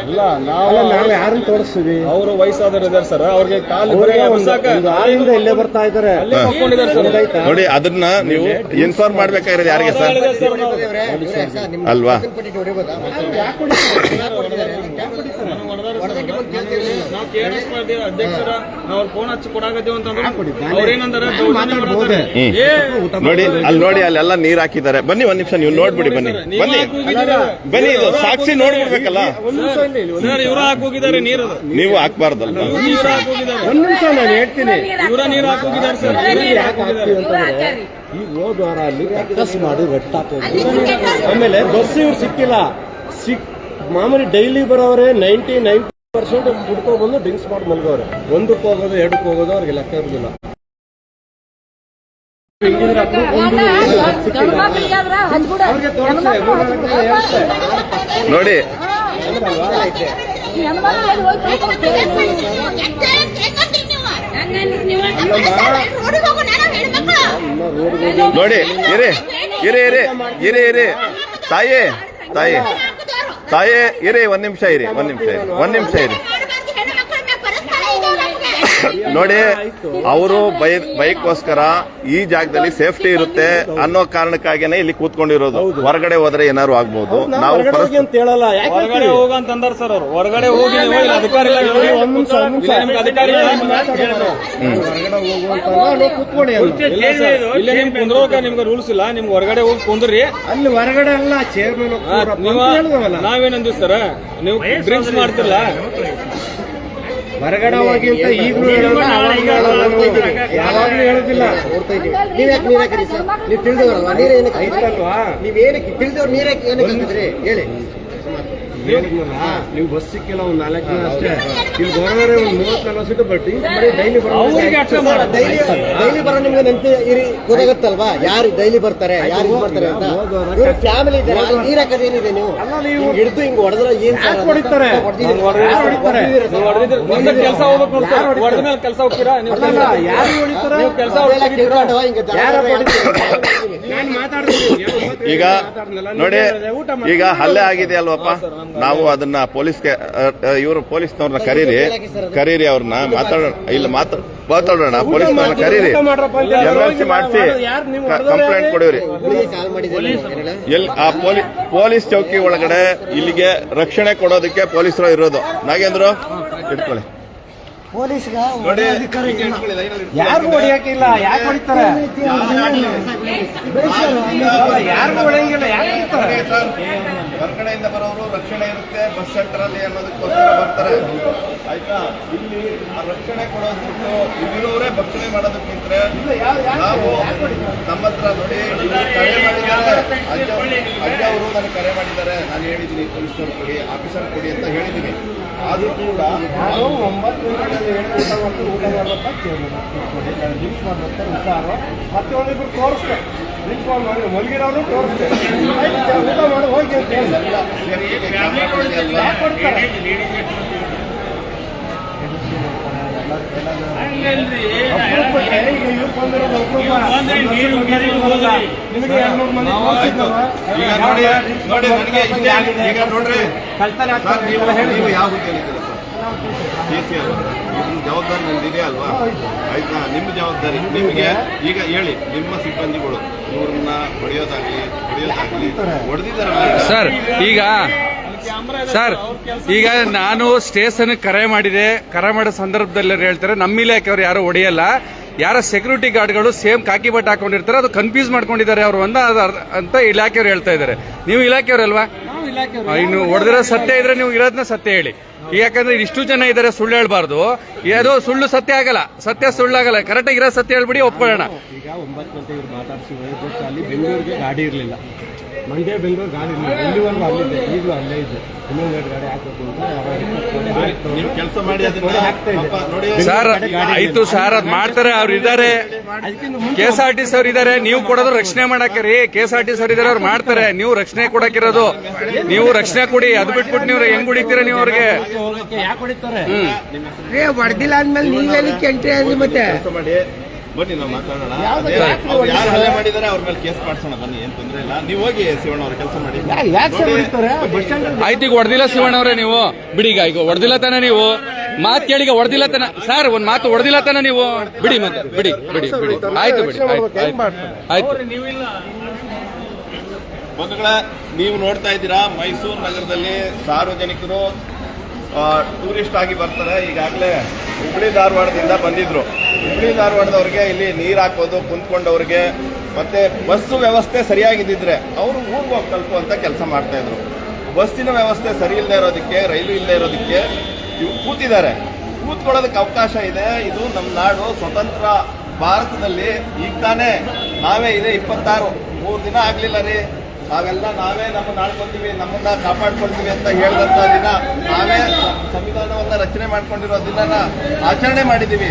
ಅಲ್ಲ ನಾವು ಯಾರನ್ನ ತೋರಿಸ್ತೀವಿ?
ಅವರು ವಯಸ್ಸಾದವರು ಇದಾರೆ ಸರ್, ಅವ್ರಿಗೆ ಕಾಲು
ಆರಿಂದ ಇಲ್ಲೇ ಬರ್ತಾ ಇದ್ದಾರೆ,
ಅಲ್ಲೇ ಮಲ್ಕೊಂಡಿದ್ದಾರೆ ಸರ್.
ನೋಡಿ ಅದನ್ನ ನೀವು ಇನ್ಫಾರ್ಮ್ ಮಾಡ್ಬೇಕಾಗಿರೋದು ಯಾರಿಗೆ ಸರ್? ಅಲ್ವಾ?
ನಾವು KRS ಪಾರ್ಟಿ ಅಧ್ಯಕ್ಷರ ನಾವು ಫೋನ್ ಹಚ್ಚಿ ಕೊಡಾಕತ್ತೀವಿ ಅಂತಂದ್ರೆ ಅವ್ರೇನಂತಾರೆ
ನೋಡಿ ಅಲ್ಲಿ ನೋಡಿ ಅಲ್ಲೆಲ್ಲ ನೀರ್ ಹಾಕಿದ್ದಾರೆ. ಬನ್ನಿ ಒಂದ್ ನಿಮಿಷ ನೀವು ನೋಡ್ಬಿಡಿ, ಬನ್ನಿ ಬನ್ನಿ ಬನ್ನಿ, ಇದು ಸಾಕ್ಷಿ ನೋಡ್ಬಿಡ್ಬೇಕಲ್ಲ
ಸರ್. ಇವ್ರ ಹಾಕೋಗಿದ್ದಾರೆ ನೀರು,
ನೀವು ಹಾಕ್ಬಾರ್ದಲ್ವಾ?
ನೀರು ಹಾಕೋಗಿದ್ದಾರೆ.
ಒಂದ್ ನಿಮಿಷ ನಾನು ಹೇಳ್ತೀನಿ.
ಇವರ ನೀರು ಹಾಕೋಗಿದ್ದಾರೆ ಸರ್.
ಈ ಹೋದ ವಾರ ಅಲ್ಲಿ ಕಸ್ ಮಾಡಿ ಆಮೇಲೆ ಬಸ್ ಇವ್ರು ಸಿಕ್ಕಿಲ್ಲ. ಮಾಮೂಲಿ ಡೈಲಿ ಬರೋವ್ರೆ 99% ಕುಡ್ಕೊ ಬಂದು ಡ್ರಿಂಕ್ಸ್ ಮಾಡಿ ಮಲ್ಗೋರೆ. ಒಂದಕ್ಕೆ ಹೋಗೋದು, ಎರಡಕ್ಕೆ ಹೋಗೋದು ಅವ್ರಿಗೆ ಲೆಕ್ಕ ಇರೋದಿಲ್ಲ.
ನೋಡಿ ನೋಡಿ ಇರಿ ಇರಿ ಇರಿ ಇರಿ ಇರಿ ತಾಯಿ ತಾಯಿ ತಾಯಿ ಇರಿ, ಒಂದ್ ನಿಮಿಷ ಇರಿ, ಒಂದ್ ನಿಮಿಷ ಇರಿ, ಒಂದ್ ನಿಮಿಷ ಇರಿ. ನೋಡಿ ಅವರು ಬೈಕ್ಗೋಸ್ಕರ ಈ ಜಾಗದಲ್ಲಿ ಸೇಫ್ಟಿ ಇರುತ್ತೆ ಅನ್ನೋ ಕಾರಣಕ್ಕಾಗಿನೇ ಇಲ್ಲಿ ಕೂತ್ಕೊಂಡಿರೋದು. ಹೊರಗಡೆ ಹೋದ್ರೆ ಏನಾದ್ರು ಆಗ್ಬಹುದು. ನಾವು
ಹೊರಗಡೆ ಹೋಗಂತಂದಾರ ಸರ್ ಅವರು. ಹೊರಗಡೆ ಹೋಗಿ ಅಧಿಕಾರಿ ಇಲ್ಲ, ನಿಮ್ಗೆ ಕುಂದ್ರೋಕ ನಿಮ್ಗೆ ರೂಲ್ಸ್ ಇಲ್ಲ. ನಿಮ್ಗೆ ಹೊರಗಡೆ ಹೋಗಿ ಕುಂದ್ರಿ.
ಅಲ್ಲಿ ಹೊರಗಡೆ ಎಲ್ಲ ಚೇರ್ಮನ್
ನಾವೇನಂದಿವಿ ಸರ್, ನೀವು ಡ್ರಿಂಕ್ಸ್ ಮಾಡ್ತಿಲ್ಲ
ಹೊರಗಡೆ ಹೋಗಿ ಅಂತ ಈಗಲೂ ಯಾವಾಗ್ಲೂ ಹೇಳುದಿಲ್ಲ.
ನೀವು ತಿಳಿದವ್ರಲ್ವಾ? ನೀರೇನಕ್ಕೆ ಐತಲ್ವಾ? ನೀವೇನಕ್ಕೆ ತಿಳಿದವ್ರು ನೀರಕ್ಕೆ ಏನಕ್ಕೆ ಹಾಕಿದ್ರಿ ಹೇಳಿ?
ನೀವು ಬಸ್ ಸಿಕ್ಕಿಲ್ಲ ಒಂದ್ 4 ದಿನ ಅಷ್ಟೇ. ಇಲ್ಲಿ ಬರೋದ್ರೆ ಒಂದು 30-40 ಸೀಟು ಬಟ್ ಡೈಲಿ
ಡೈಲಿ ಬರೋ ನಿಮ್ಗೆ ನೆನಪು ಗೊತ್ತಾಗತ್ತಲ್ವಾ? ಯಾರು ಡೈಲಿ ಬರ್ತಾರೆ, ಯಾರು ಬರ್ತಾರೆ ಅಂತ. ಫ್ಯಾಮಿಲಿ ನೀರ್ ಹಾಕೋದೇನಿದೆ? ನೀವು ಹಿಡಿದು ಹಿಂಗ್ ಹೊಡೆದ್ರೆ ಏನ್
ಹೊಡಿತಾರೆ?
ಕೆಲಸ ಹೋಗ್ಬೇಕು ನೋಡಿ ಸರ್. ಹೊಡೆದ ಮೇಲೆ ಕೆಲಸ ಹೋಗ್ತೀರಾ?
ಯಾರು ಹೊಡಿತಾರೆ?
ಕೆಲಸ
ಈಗ ನೋಡಿ, ಈಗ ಹಲ್ಲೆ ಆಗಿದೆ ಅಲ್ವಪ್ಪ, ನಾವು ಅದನ್ನ ಪೊಲೀಸ್ಗೆ ಇವರು ಪೊಲೀಸ್ನವ್ರನ್ನ ಕರೀರಿ ಅವ್ರನ್ನ ಮಾತಾಡೋಣ. ಪೊಲೀಸ್ನವ್ರನ್ನ ಕರೀರಿ, MLC ಮಾಡಿಸಿ ಕಂಪ್ಲೇಂಟ್ ಕೊಡಿವ್ರಿ. ಎಲ್ಲಿ ಆ ಪೊಲೀಸ್ ಚೌಕಿ ಒಳಗಡೆ ಇಲ್ಲಿಗೆ ರಕ್ಷಣೆ ಕೊಡೋದಕ್ಕೆ ಪೊಲೀಸರು ಇರೋದು. ನಾಗೇಂದ್ರ ಇಟ್ಕೊಳ್ಳಿ.
ಯಾರು ಹೊಡಿಯಾಕಿಲ್ಲ, ಯಾಕೆ ಹೊಡಿತಾರೆ? ಯಾರು ಹೊಡೆಯಂಗಿಲ್ಲ, ಯಾಕೆ ಹೊಡಿತಾರೆ?
ಹೊರಗಡೆಯಿಂದ ಬರೋರು ರಕ್ಷಣೆ ಇರುತ್ತೆ ಬಸ್ ಸೆಂಟರ್ ಅಲ್ಲಿ ಅನ್ನೋದಕ್ಕೋಸ್ಕರ ಬರ್ತಾರೆ, ಆಯ್ತಾ? ಇಲ್ಲಿ ಆ ರಕ್ಷಣೆ ಕೊಡೋದು ಬಿಟ್ಟು ಇಲ್ಲಿರೋರೇ ಭಕ್ಷಣೆ ಮಾಡೋದಕ್ಕಿಂತ ನಾವು ನಮ್ಮ ಹತ್ರ ನೋಡಿ ಕರೆ ಮಾಡಿದ್ದಾರೆ. ಅಜ್ಜ ಅವರು ನನಗೆ ಕರೆ ಮಾಡಿದ್ದಾರೆ. ನಾನು ಹೇಳಿದ್ದೀನಿ ಪೊಲೀಸ್ನವ್ರು ಕೊಡಿ, ಆಫೀಸರ್ ಕೊಡಿ ಅಂತ ಹೇಳಿದ್ದೀನಿ. ಆದರೂ ಕೂಡ
ನಾವು 9 ಗಂಟೆಗೆ ಊಟ ಮಾಡ್ಬೇಕು, ಡ್ರಿಂಕ್ಸ್ ಮಾಡ್ಬೇಕು, ಹುಷಾರು. ಮತ್ತೆ ಒಂದಿಬ್ರು ತೋರಿಸ್ತೆ, ಡ್ರಿಂಕ್ಸ್ ಮಾಡಿ ಮಲಗಿರೋರು ತೋರಿಸ್ತೆ, ಊಟ ಮಾಡಿ ಹೋಗಿ
ನೀವು ಯಾವ ಹುದ್ದೆಯಲ್ಲಿದ್ದೀರಾ ಸರ್? KCR ಜವಾಬ್ದಾರಿ ನಿಮ್ದಿದೆ ಅಲ್ವಾ? ಆಯ್ತಾ? ನಿಮ್ಮ ಜವಾಬ್ದಾರಿ ನಿಮಗೆ. ಈಗ ಹೇಳಿ, ನಿಮ್ಮ ಸಿಬ್ಬಂದಿಗಳು ಇವ್ರನ್ನ ಹೊಡೆಯೋದಾಗ್ಲಿ ಹೊಡೆದಿದ್ದಾರಲ್ಲ
ಸರ್. ಈಗ ನಾನು ಸ್ಟೇಷನ್ ಕರೆ ಮಾಡೋ ಸಂದರ್ಭದಲ್ಲಿ ಹೇಳ್ತಾರೆ ನಮ್ಮ ಇಲಾಖೆಯವರು ಯಾರು ಹೊಡೆಯಲ್ಲ, ಯಾರ ಸೆಕ್ಯೂರಿಟಿ ಗಾರ್ಡ್ಗಳು ಸೇಮ್ ಕಾಕಿ ಬಟ್ಟೆ ಹಾಕೊಂಡಿರ್ತಾರೆ, ಅದು ಕನ್ಫ್ಯೂಸ್ ಮಾಡ್ಕೊಂಡಿದ್ದಾರೆ ಅವರು ಅಂತ ಇಲಾಖೆಯವರು ಹೇಳ್ತಾ ಇದ್ದಾರೆ. ನೀವು ಇಲಾಖೆಯವರಲ್ವಾ? ಇನ್ನು ಹೊಡೆದಿರೋ ಸತ್ಯ ಇದ್ರೆ ನೀವು ಇರೋದನ್ನ ಸತ್ಯ ಹೇಳಿ. ಯಾಕಂದ್ರೆ ಇಷ್ಟು ಜನ ಇದ್ದಾರೆ, ಸುಳ್ಳು ಹೇಳ್ಬಾರ್ದು. ಅದು ಸುಳ್ಳು ಸತ್ಯ ಆಗಲ್ಲ, ಸತ್ಯ ಸುಳ್ಳಾಗಲ್ಲ. ಕರೆಕ್ಟಾಗಿ ಇರೋ ಸತ್ಯ ಹೇಳ್ಬಿಡಿ, ಒಪ್ಕೊಳ್ಳೋಣ.
ಈಗ 9 ಗಂಟೆಗೆ ಮಾತಾಡ್ಸಿ ಅಲ್ಲಿ ಬೆಂಗಳೂರಿಗೆ ಗಾಡಿ ಇರಲಿಲ್ಲ, ಮಂಡ್ಯ ಬೆಂಗಳೂರು ಗಾಡಿ ಇರಲಿಲ್ಲ. ಎಲ್ಲಿವರೆಗೂ ಅಲ್ಲಿದೆ, ಈಗಲೂ ಅಲ್ಲೇ ಇದೆ. ಇನ್ನೊಂದು ಗಾಡಿ ಹಾಕಬೇಕು ಅಂತ
ಕೆಲಸ ಮಾಡಿ
ಸರ್. ಆಯ್ತು ಸರ್, ಅದ್ ಮಾಡ್ತಾರೆ, ಅವ್ರು ಇದ್ದಾರೆ. KSRTC ಅವ್ರು ಇದ್ದಾರೆ. ನೀವು ಕೊಡೋದು ರಕ್ಷಣೆ ಮಾಡಕ್ಕೆ ರೀ. KSRTC ಅವ್ರು ಇದ್ದಾರೆ, ಅವ್ರು ಮಾಡ್ತಾರೆ. ನೀವು ರಕ್ಷಣೆ ಕೊಡಕ್ಕಿರೋದು, ನೀವು ರಕ್ಷಣೆ ಕೊಡಿ. ಅದು ಬಿಟ್ಬಿಟ್ಟು ನೀವು ಹೆಂಗ್ ಹೊಡಿತೀರಾ ನೀವು ಅವ್ರಿಗೆ?
ಹೊಡೆದಿಲ್ಲ ಅಂದ್ಮೇಲೆ ನೀವೇನಕ್ಕೆ ಎಂಟ್ರಿ ಆದ್ರಿ? ಮತ್ತೆ
ಮಾಡಿ ಬನ್ನಿ ನಾವು ಮಾತಾಡೋಣ. ಅವ್ರು ಯಾರು ಹಲ್ಲೆ ಮಾಡಿದಾರೆ ಅವ್ರ ಮೇಲೆ ಕೇಸ್ ಮಾಡ್ಸೋಣ ಬನ್ನಿ, ಏನ್ ತೊಂದ್ರೆ ಇಲ್ಲ. ನೀವು ಹೋಗಿ ಶಿವಣ್ಣ ಅವ್ರ ಕೆಲಸ ಮಾಡಿ.
ಆಯ್ತು, ಈಗ ಹೊಡೆದಿಲ್ಲ ಶಿವಣ್ಣ ಅವರೇ ನೀವು ಬಿಡಿ. ಈಗ ಹೊಡೆದಿಲ್ಲ ತಾನೆ ನೀವು ಮಾತು ಕೇಳಿಗ ಹೊಡೆದಿಲ್ಲ ತಾನೆ ಸರ್, ಒಂದ್ ಮಾತು ಹೊಡೆದಿಲ್ಲ ತಾನೆ ನೀವು ಬಿಡಿ, ಮತ್ತೆ ಬಿಡಿ ಬಿಡಿ ಬಿಡಿ ಆಯ್ತು ಬಿಡಿ ಆಯ್ತು.
ಬಂಧುಗಳೇ, ನೀವು ನೋಡ್ತಾ ಇದ್ದೀರಾ ಮೈಸೂರು ನಗರದಲ್ಲಿ ಸಾರ್ವಜನಿಕರು ಟೂರಿಸ್ಟ್ ಆಗಿ ಬರ್ತಾರೆ. ಈಗಾಗಲೇ ಹುಬ್ಳಿ ಧಾರವಾಡದಿಂದ ಬಂದಿದ್ರು. ಹುಬ್ಳಿ ಧಾರವಾಡದವ್ರಿಗೆ ಇಲ್ಲಿ ನೀರು ಹಾಕೋದು, ಕುಂತ್ಕೊಂಡವ್ರಿಗೆ ಮತ್ತೆ ಬಸ್ಸು ವ್ಯವಸ್ಥೆ ಸರಿಯಾಗಿದ್ದಿದ್ರೆ ಅವರು ಊರಿಗೆ ಹೋಗಿ ತಲುಪುವಂತ ಕೆಲಸ ಮಾಡ್ತಾ ಇದ್ರು. ಬಸ್ಸಿನ ವ್ಯವಸ್ಥೆ ಸರಿ ಇಲ್ಲದೆ ಇರೋದಕ್ಕೆ, ರೈಲು ಇಲ್ಲದೆ ಇರೋದಕ್ಕೆ ಇವು ಕೂತಿದ್ದಾರೆ. ಕೂತ್ಕೊಳ್ಳೋದಕ್ಕೆ ಅವಕಾಶ ಇದೆ. ಇದು ನಮ್ಮ ನಾಡು, ಸ್ವತಂತ್ರ ಭಾರತದಲ್ಲಿ ಈಗ ತಾನೇ ನಾವೇ ಇದೆ 26 3 ದಿನ ಆಗ್ಲಿಲ್ಲ ರೀ, ನಾವೇ ನಮ್ಮನ್ನ ಆಳ್ಕೊತೀವಿ, ನಮ್ಮನ್ನ ಕಾಪಾಡ್ಕೊಳ್ತೀವಿ ಅಂತ ಹೇಳಿದಂತ ದಿನ, ನಾವೇ ಸಂವಿಧಾನವನ್ನ ರಚನೆ ಮಾಡ್ಕೊಂಡಿರೋ ದಿನನ ಆಚರಣೆ ಮಾಡಿದೀವಿ,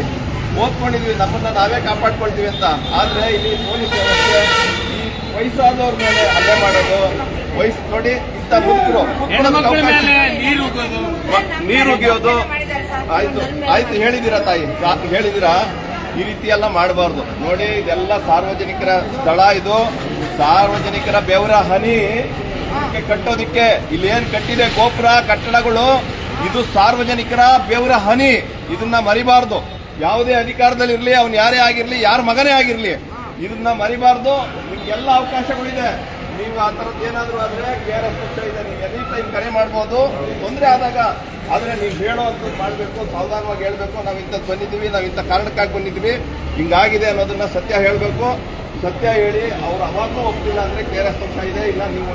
ಓದ್ಕೊಂಡಿದೀವಿ, ನಮ್ಮನ್ನ ನಾವೇ ಕಾಪಾಡ್ಕೊಳ್ತೀವಿ ಅಂತ. ಆದ್ರೆ ಇಲ್ಲಿ ಪೊಲೀಸ್ ವ್ಯವಸ್ಥೆ ಈ ವಯಸ್ಸಾದವ್ರ ಮೇಲೆ ಹಲ್ಲೆ ಮಾಡೋದು, ವಯಸ್ಸು ನೋಡಿ ಇಂಥ ಮುದುಕರು ನೀರು ಉಗಿಯೋದು. ಆಯ್ತು ಹೇಳಿದಿರಾ ತಾಯಿ, ಹೇಳಿದಿರಾ, ಈ ರೀತಿ ಎಲ್ಲ ಮಾಡಬಾರ್ದು. ನೋಡಿ ಇದೆಲ್ಲ ಸಾರ್ವಜನಿಕರ ಸ್ಥಳ, ಇದು ಸಾರ್ವಜನಿಕರ ಬೆವರ ಹನಿ ಕಟ್ಟೋದಿಕ್ಕೆ ಇಲ್ಲಿ ಏನ್ ಕಟ್ಟಿದೆ ಗೋಪುರ ಕಟ್ಟಡಗಳು, ಇದು ಸಾರ್ವಜನಿಕರ ಬೆವರ ಹನಿ. ಇದನ್ನ ಮರಿಬಾರ್ದು. ಯಾವುದೇ ಅಧಿಕಾರದಲ್ಲಿರ್ಲಿ, ಅವನು ಯಾರೇ ಆಗಿರ್ಲಿ, ಯಾರ ಮಗನೇ ಆಗಿರ್ಲಿ, ಇದನ್ನ ಮರಿಬಾರ್ದು. ನಿಮ್ಗೆಲ್ಲ ಅವಕಾಶಗಳಿದೆ. ನೀವು ಆ ಥರದ್ದು ಏನಾದ್ರು ಆದ್ರೆ KRS ಪಕ್ಷ ಇದೆ, ನೀವು ಎನಿ ಟೈಮ್ ಕರೆ ಮಾಡ್ಬೋದು ತೊಂದರೆ ಆದಾಗ. ಆದ್ರೆ ನೀವು ಹೇಳೋವಂಥದ್ದು ಮಾಡಬೇಕು, ಸಾವಧಾನವಾಗಿ ಹೇಳ್ಬೇಕು. ನಾವು ಇಂಥದ್ದು ಬಂದಿದ್ದೀವಿ, ನಾವು ಇಂಥ ಕಾರಣಕ್ಕಾಗಿ ಬಂದಿದ್ದೀವಿ, ಹಿಂಗಾಗಿದೆ ಅನ್ನೋದನ್ನ ಸತ್ಯ ಹೇಳಬೇಕು. ಸತ್ಯ ಹೇಳಿ ಅವ್ರು ಅವಾಗೂ ಒಪ್ಪಿಲ್ಲ ಅಂದ್ರೆ KRS ಪಕ್ಷ ಇದೆ, ಇಲ್ಲ ನೀವು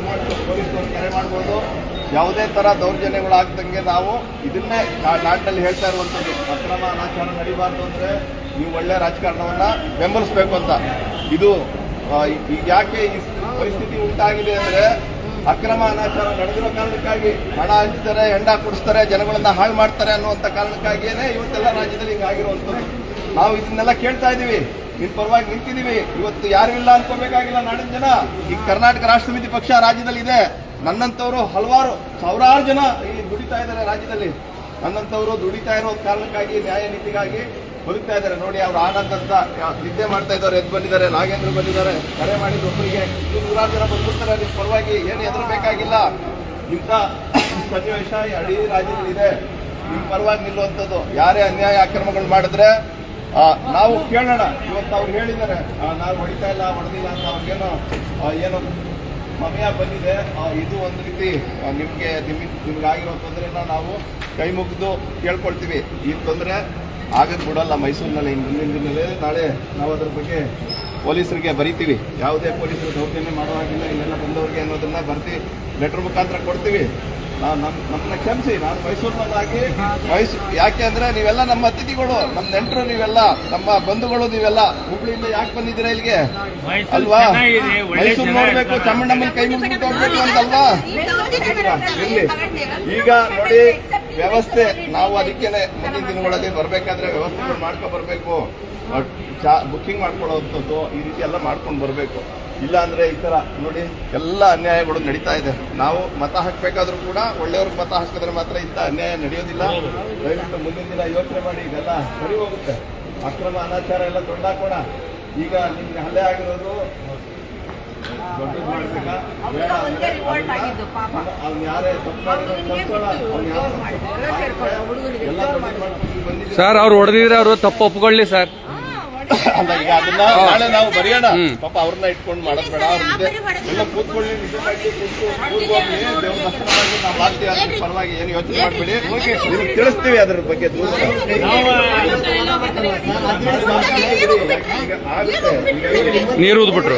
ಪೊಲೀಸ್ನವ್ರು ಕರೆ ಮಾಡ್ಬೋದು. ಯಾವುದೇ ತರ ದೌರ್ಜನ್ಯಗಳಾಗ್ದಂಗೆ ನಾವು ಇದನ್ನೇ ನಾಡಿನಲ್ಲಿ ಹೇಳ್ತಾ ಇರುವಂಥದ್ದು. ಅಕ್ರಮ ಅನಾಚಾರ ನಡೀಬಾರ್ದು ಅಂದ್ರೆ ನೀವು ಒಳ್ಳೆ ರಾಜಕಾರಣವನ್ನ ಬೆಂಬಲಿಸಬೇಕು ಅಂತ. ಇದು ಈಗ ಯಾಕೆ ಈ ಪರಿಸ್ಥಿತಿ ಉಂಟಾಗಿದೆ ಅಂದ್ರೆ ಅಕ್ರಮ ಅನಾಚಾರ ನಡೆದಿರೋ ಕಾರಣಕ್ಕಾಗಿ ಹಣ ಹಂಚ್ತಾರೆ, ಹೆಂಡ ಕುಡಿಸ್ತಾರೆ, ಜನಗಳನ್ನ ಹಾಳು ಮಾಡ್ತಾರೆ ಅನ್ನುವಂಥ ಕಾರಣಕ್ಕಾಗಿಯೇ ಇವತ್ತೆಲ್ಲ ರಾಜ್ಯದಲ್ಲಿ ಹಿಂಗಾಗಿರುವಂಥದ್ದು. ನಾವು ಇದನ್ನೆಲ್ಲ ಕೇಳ್ತಾ ಇದ್ದೀವಿ, ನಿಮ್ ಪರವಾಗಿ ನಿಂತಿದ್ದೀವಿ. ಇವತ್ತು ಯಾರು ಇಲ್ಲ ಅನ್ಕೋಬೇಕಾಗಿಲ್ಲ ನಾಡಿನ ಜನ. ಈಗ ಕರ್ನಾಟಕ ರಾಷ್ಟ್ರ ಸಮಿತಿ ಪಕ್ಷ ರಾಜ್ಯದಲ್ಲಿ ಇದೆ. ನನ್ನಂತವರು ಹಲವಾರು ಸಾವಿರಾರು ಜನ ಈ ದುಡಿತಾ ಇದ್ದಾರೆ ರಾಜ್ಯದಲ್ಲಿ. ನನ್ನಂತವರು ದುಡಿತಾ ಇರೋ ಕಾರಣಕ್ಕಾಗಿ, ನ್ಯಾಯ ನೀತಿಗಾಗಿ ಬದುಕ್ತಾ ಇದ್ದಾರೆ. ನೋಡಿ, ಅವ್ರು ಆನಂದ್ ಅಂತ ನಿದ್ದೆ ಮಾಡ್ತಾ ಇದ್ದಾರೆ, ಎದ್ದು ಬಂದಿದ್ದಾರೆ. ನಾಗೇಂದ್ರ ಬಂದಿದ್ದಾರೆ, ಕರೆ ಮಾಡಿದ ಒಬ್ಬರಿಗೆ 100 ಜನ ಬಂದ್ಬಿಡ್ತಾರೆ. ನಿಮ್ ಪರವಾಗಿ ಏನು ಹೆದರಬೇಕಾಗಿಲ್ಲ. ಇಂಥ ಸನ್ನಿವೇಶ ಇಡೀ ರಾಜ್ಯದಲ್ಲಿ ಇದೆ. ನಿಮ್ ಪರವಾಗಿ ನಿಲ್ಲುವಂಥದ್ದು. ಯಾರೇ ಅನ್ಯಾಯ ಅಕ್ರಮಗಳು ಮಾಡಿದ್ರೆ ನಾವು ಕೇಳೋಣ. ಇವತ್ತು ಅವ್ರು ಹೇಳಿದ್ದಾರೆ ನಾವು ಹೊಡಿತಾ ಇಲ್ಲ, ಹೊಡೆದಿಲ್ಲ ಅಂತ. ಅವ್ರಿಗೇನೋ ಏನೋ ಸಮಯ ಬಂದಿದೆ. ಇದು ಒಂದು ರೀತಿ ನಿಮ್ಗಾಗಿರೋ ತೊಂದರೆನ ನಾವು ಕೈ ಮುಗಿದು ಕೇಳ್ಕೊಳ್ತೀವಿ. ಈ ತೊಂದರೆ ಆಗದ್ ಬಿಡಲ್ಲ ಮೈಸೂರಿನಲ್ಲಿ. ಮುಂದಿನ ದಿನದಲ್ಲಿ ನಾಳೆ ನಾವು ಅದ್ರ ಬಗ್ಗೆ ಪೊಲೀಸರಿಗೆ ಬರೀತೀವಿ. ಯಾವುದೇ ಪೊಲೀಸರು ದೌರ್ಜನ್ಯ ಮಾಡೋ ಹಾಗಿಲ್ಲ ಇಲ್ಲೆಲ್ಲ ಬಂದವ್ರಿಗೆ ಅನ್ನೋದನ್ನ ಬರ್ತಿ ಲೆಟರ್ ಮುಖಾಂತರ ಕೊಡ್ತೀವಿ. ನಮ್ಮನ್ನ ಕ್ಷಮಿಸಿ. ನಾನು ಮೈಸೂರಿನಲ್ಲಾಗಿ ಯಾಕೆ ಅಂದ್ರೆ ನೀವೆಲ್ಲ ನಮ್ಮ ಅತಿಥಿಗಳು, ನಮ್ಮ ನೆಂಟರು, ನೀವೆಲ್ಲ ನಮ್ಮ ಬಂಧುಗಳು. ನೀವೆಲ್ಲ ಹುಬ್ಳಿಯಿಂದ ಯಾಕೆ ಬಂದಿದ್ದೀರಾ ಇಲ್ಲಿಗೆ ಅಲ್ವಾ? ಮೈಸೂರು ನೋಡ್ಬೇಕು, ಚಾಮುಂಡಮ್ಮನ ಕೈ ಮುಗಿದು ಹೋಗ್ಬೇಕು ಅಂತಲ್ವಾ? ಇರ್ಲಿ. ಈಗ ನೋಡಿ ವ್ಯವಸ್ಥೆ, ನಾವು ಅದಕ್ಕೇನೆ ಮುಂದಿನ ದಿನಗಳಲ್ಲಿ ಬರ್ಬೇಕಾದ್ರೆ ವ್ಯವಸ್ಥೆಗಳು ಮಾಡ್ಕೊಂಡು ಬರ್ಬೇಕು. ಬುಕ್ಕಿಂಗ್ ಮಾಡ್ಕೊಳ್ಳೋವಂಥದ್ದು ಈ ರೀತಿ ಎಲ್ಲ ಮಾಡ್ಕೊಂಡು ಬರಬೇಕು. ಇಲ್ಲ ಅಂದ್ರೆ ಈ ತರ ನೋಡಿ ಎಲ್ಲ ಅನ್ಯಾಯಗಳು ನಡೀತಾ ಇದೆ. ನಾವು ಮತ ಹಾಕ್ಬೇಕಾದ್ರೂ ಕೂಡ ಒಳ್ಳೆಯವ್ರಿಗೆ ಮತ ಹಾಕಿದ್ರೆ ಮಾತ್ರ ಇಂಥ ಅನ್ಯಾಯ ನಡೆಯೋದಿಲ್ಲ. ದಯವಿಟ್ಟು ಮುಂದಿನ ದಿನ ಯೋಚನೆ ಮಾಡಿ, ಇದೆಲ್ಲ ಸರಿ ಹೋಗುತ್ತೆ. ಅಕ್ರಮ ಅನಾಚಾರ ಎಲ್ಲ ದೊಡ್ಡಾಕೋಣ. ಈಗ ನಿಮ್ಗೆ ಹಲ್ಲೆ ಆಗಿರೋದು ದೊಡ್ಡದು ಮಾಡ್ಬೇಕಾ ಬೇಡ ಅಂದ್ರೆ ಅವ್ನು ಯಾರೇ ತಪ್ಪು ಮಾಡಿರೋ ಎಲ್ಲ ದೊಡ್ಡದು ಮಾಡ್ಕೊಂಡು ಬಂದಿದ್ದೀವಿ.
ಸರ್, ಅವ್ರು ಹೊಡೆದಿದ್ರೆ ಅವರು ತಪ್ಪು ಒಪ್ಕೊಳ್ಳಿ ಸರ್.
ಅಲ್ಲ, ಈಗ ಅದನ್ನ ನಾಳೆ ನಾವು ಬರೆಯೋಣ. ಪಾಪ ಅವ್ರನ್ನ ಇಟ್ಕೊಂಡು ಮಾಡೋದ್ ಬೇಡ. ಅವ್ರ ಎಲ್ಲ ಕೂತ್ಕೊಳ್ಳಿ, ನಿಜ ಮಾಡಿ ಕೂತ್ಕೊಳ್ಳಿ, ದೇವ್ರ ದರ್ಶನ ಮಾಡಿ ನಾವು ಮಾಡ್ತೀವಿ. ಅದ್ರ ಪರವಾಗಿ ಏನು ಯೋಚನೆ ಮಾಡ್ಬೇಡಿ. ನಿಮ್ಗೆ ತಿಳಿಸ್ತೀವಿ ಅದ್ರ ಬಗ್ಗೆ ದೂರ
ನೀರು ಊದ್ಬಿಟ್ರು.